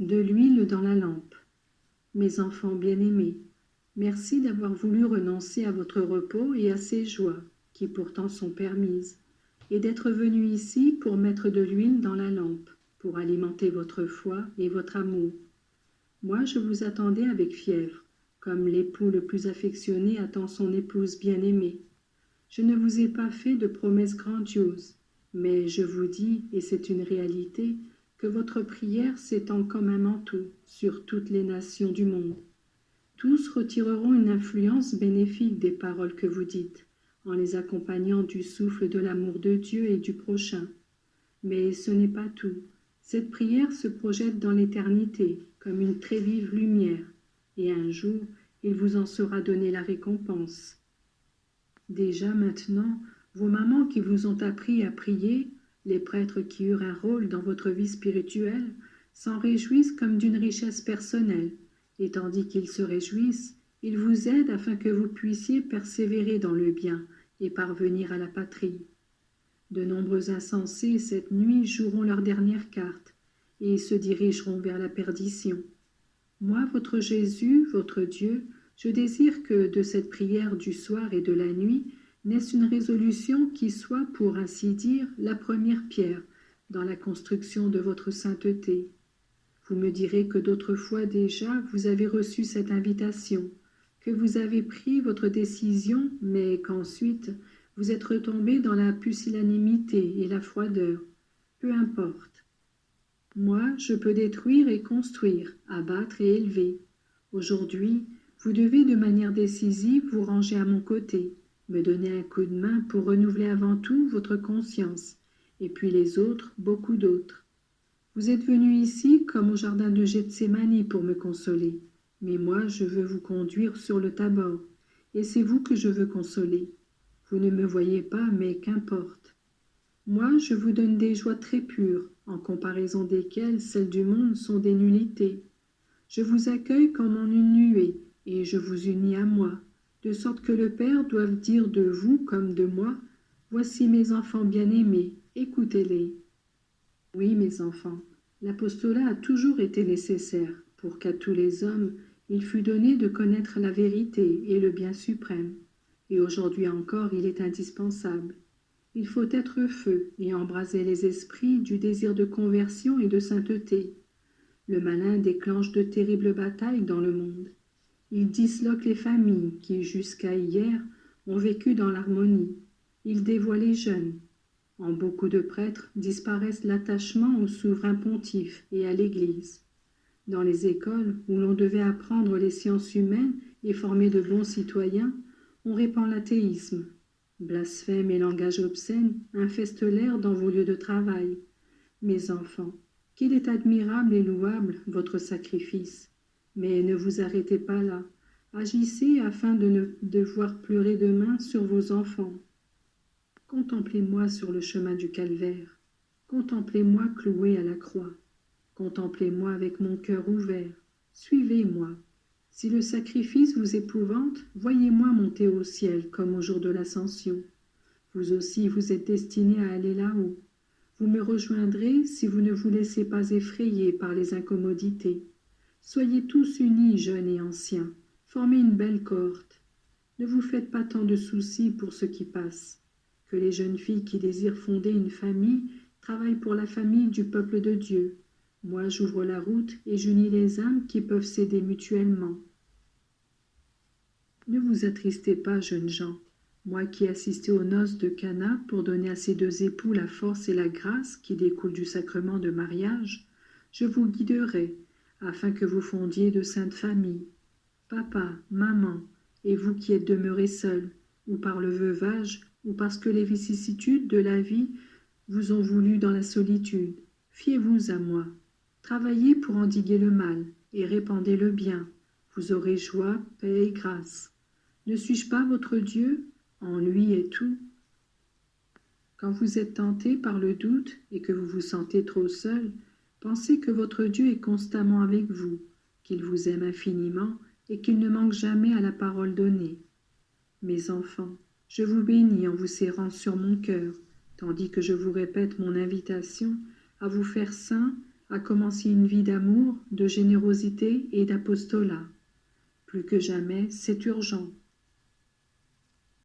De l'huile dans la lampe. Mes enfants bien-aimés, merci d'avoir voulu renoncer à votre repos et à ces joies, qui pourtant sont permises, et d'être venus ici pour mettre de l'huile dans la lampe, pour alimenter votre foi et votre amour. Moi, je vous attendais avec fièvre, comme l'époux le plus affectionné attend son épouse bien-aimée. Je ne vous ai pas fait de promesses grandioses, mais je vous dis, et c'est une réalité, que votre prière s'étend comme un manteau sur toutes les nations du monde. Tous retireront une influence bénéfique des paroles que vous dites, en les accompagnant du souffle de l'amour de Dieu et du prochain. Mais ce n'est pas tout. Cette prière se projette dans l'éternité, comme une très vive lumière, et un jour, il vous en sera donné la récompense. Déjà maintenant, vos mamans qui vous ont appris à prier, les prêtres qui eurent un rôle dans votre vie spirituelle, s'en réjouissent comme d'une richesse personnelle, et tandis qu'ils se réjouissent, ils vous aident afin que vous puissiez persévérer dans le bien et parvenir à la patrie. De nombreux insensés cette nuit joueront leur dernière carte et se dirigeront vers la perdition. Moi, votre Jésus, votre Dieu, je désire que de cette prière du soir et de la nuit naisse une résolution qui soit, pour ainsi dire, la première pierre dans la construction de votre sainteté. Vous me direz que d'autres fois déjà vous avez reçu cette invitation, que vous avez pris votre décision, mais qu'ensuite vous êtes retombé dans la pusillanimité et la froideur. Peu importe. Moi, je peux détruire et construire, abattre et élever. Aujourd'hui, vous devez de manière décisive vous ranger à mon côté, me donner un coup de main pour renouveler avant tout votre conscience, et puis les autres, beaucoup d'autres. Vous êtes venu ici comme au jardin de Gethsémani pour me consoler, mais moi je veux vous conduire sur le Tabor, et c'est vous que je veux consoler. Vous ne me voyez pas, mais qu'importe. Moi, je vous donne des joies très pures, en comparaison desquelles celles du monde sont des nullités. Je vous accueille comme en une nuée, et je vous unis à moi, de sorte que le Père doive dire de vous comme de moi, « Voici mes enfants bien-aimés, écoutez-les. » Oui, mes enfants, l'apostolat a toujours été nécessaire pour qu'à tous les hommes il fût donné de connaître la vérité et le bien suprême, et aujourd'hui encore il est indispensable. Il faut être feu et embraser les esprits du désir de conversion et de sainteté. Le malin déclenche de terribles batailles dans le monde. Il disloque les familles qui, jusqu'à hier, ont vécu dans l'harmonie. Il dévoie les jeunes. En beaucoup de prêtres disparaissent l'attachement au souverain pontife et à l'Église. Dans les écoles où l'on devait apprendre les sciences humaines et former de bons citoyens, on répand l'athéisme. Blasphème et langage obscène infestent l'air dans vos lieux de travail. Mes enfants, qu'il est admirable et louable votre sacrifice. Mais ne vous arrêtez pas là. Agissez afin de ne devoir pleurer demain sur vos enfants. Contemplez-moi sur le chemin du calvaire. Contemplez-moi cloué à la croix. Contemplez-moi avec mon cœur ouvert. Suivez-moi. Si le sacrifice vous épouvante, voyez-moi monter au ciel comme au jour de l'ascension. Vous aussi, vous êtes destinés à aller là-haut. Vous me rejoindrez si vous ne vous laissez pas effrayer par les incommodités. Soyez tous unis, jeunes et anciens. Formez une belle cohorte. Ne vous faites pas tant de soucis pour ce qui passe. Que les jeunes filles qui désirent fonder une famille travaillent pour la famille du peuple de Dieu. Moi, j'ouvre la route et j'unis les âmes qui peuvent s'aider mutuellement. Ne vous attristez pas, jeunes gens. Moi qui assistais aux noces de Cana pour donner à ces deux époux la force et la grâce qui découlent du sacrement de mariage, je vous guiderai, afin que vous fondiez de saintes familles. Papa, maman, et vous qui êtes demeurés seuls, ou par le veuvage, ou parce que les vicissitudes de la vie vous ont voulu dans la solitude, fiez-vous à moi. Travaillez pour endiguer le mal, et répandez le bien. Vous aurez joie, paix et grâce. Ne suis-je pas votre Dieu? En lui est tout. Quand vous êtes tenté par le doute et que vous vous sentez trop seul, pensez que votre Dieu est constamment avec vous, qu'il vous aime infiniment et qu'il ne manque jamais à la parole donnée. Mes enfants, je vous bénis en vous serrant sur mon cœur, tandis que je vous répète mon invitation à vous faire saints, à commencer une vie d'amour, de générosité et d'apostolat. Plus que jamais, c'est urgent.